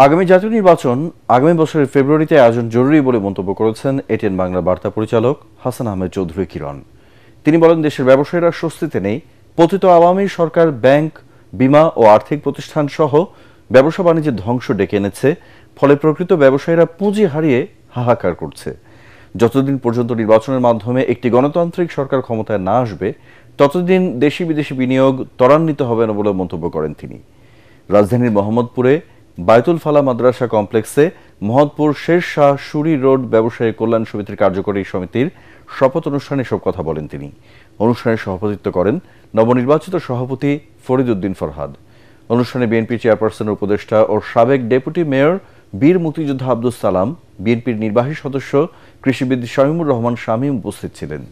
আগামী জাতীয় নির্বাচন আগামী বছরের ফেব্রুয়ারিতে আয়োজন জরুরি বলে মন্তব্য করেছেন এটিএন বাংলা বার্তা পরিচালক হাসান আহমেদ চৌধুরী কিরণ। তিনি বলেন, দেশের ব্যবসায়ীরা স্বস্তিতে নেই। পতিত আওয়ামী সরকার ব্যাংক, বিমা ও আর্থিক প্রতিষ্ঠান সহ ব্যবসা বাণিজ্যের ধ্বংস ডেকে এনেছে। ফলে প্রকৃত ব্যবসায়ীরা পুঁজি হারিয়ে হাহাকার করছে। যতদিন পর্যন্ত নির্বাচনের মাধ্যমে একটি গণতান্ত্রিক সরকার ক্ষমতায় না আসবে, ততদিন দেশি বিদেশি বিনিয়োগ ত্বরান্বিত হবে না বলে মন্তব্য করেন তিনি। রাজধানীর মোহাম্মদপুরে বায়তুল ফালা মাদ্রাসা কমপ্লেক্সে মোহাম্মদপুর শের শাহ সুরি রোড ব্যবসায়ী কল্যাণ সমিতির কার্যকরী সমিতির শপথ অনুষ্ঠানে এসব কথা বলেন তিনি। অনুষ্ঠানে সভাপতিত্ব করেন নবনির্বাচিত সভাপতি ফরিদ উদ্দিন ফরহাদ। অনুষ্ঠানে বিএনপি চেয়ারপারসনের উপদেষ্টা ও সাবেক ডেপুটি মেয়র বীর মুক্তিযোদ্ধা আব্দুস সালাম, বিএনপির নির্বাহী সদস্য কৃষিবিদ শামীমুর রহমান শামীম উপস্থিত ছিলেন।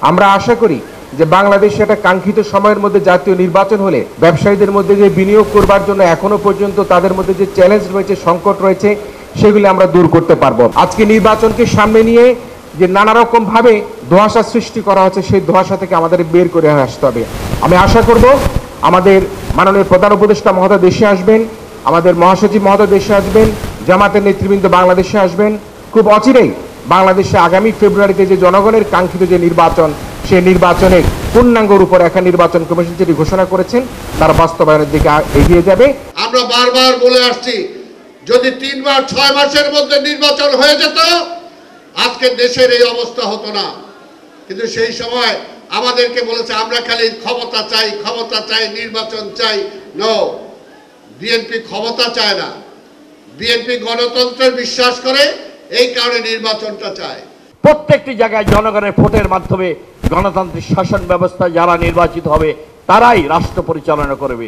আমরা আশা করি যে বাংলাদেশে একটা কাঙ্ক্ষিত সময়ের মধ্যে জাতীয় নির্বাচন হলে ব্যবসায়ীদের মধ্যে যে বিনিয়োগ করবার জন্য এখনো পর্যন্ত তাদের মধ্যে যে চ্যালেঞ্জ রয়েছে, সংকট রয়েছে, সেগুলি আমরা দূর করতে পারবো। আজকে নির্বাচনকে সামনে নিয়ে যে নানা রকম ভাবে ধোঁয়াশা সৃষ্টি করা হচ্ছে, সেই ধোঁয়াশা থেকে আমাদের বের করে আসতে হবে। আমি আশা করব আমাদের মাননীয় প্রধান উপদেষ্টা মহোদয় দেশে আসবেন, আমাদের মহাসচিব মহোদয় দেশে আসবেন, জামাতের নেতৃবৃন্দ বাংলাদেশে আসবেন। খুব অচিরেই বাংলাদেশে আগামী ফেব্রুয়ারিতে যে জনগণের কাঙ্ক্ষিত যে নির্বাচন, সেই নির্বাচনের পূর্ণাঙ্গ রূপরেখা নির্বাচন কমিশন যেটি ঘোষণা করেছেন তার বাস্তবায়নের দিকে এগিয়ে যাবে। আমরা বারবার বলে আসছি, যদি 3 মাস 6 মাসের মধ্যে নির্বাচন হয়ে যেত, আজকে দেশের এই অবস্থা হতো না। কিন্তু সেই সময় আমাদেরকে বলেছে আমরা খালি ক্ষমতা চাই, ক্ষমতা চাই, নির্বাচন চাই। নো, বিএনপি ক্ষমতা চায় না, বিএনপি গণতন্ত্রে বিশ্বাস করে, এই কারণে নির্বাচনটা চায়। প্রত্যেকটি জায়গায় জনগণের ভোটের মাধ্যমে গণতান্ত্রিক শাসন ব্যবস্থা যারা নির্বাচিত হবে তারাই রাষ্ট্র পরিচালনা করবে।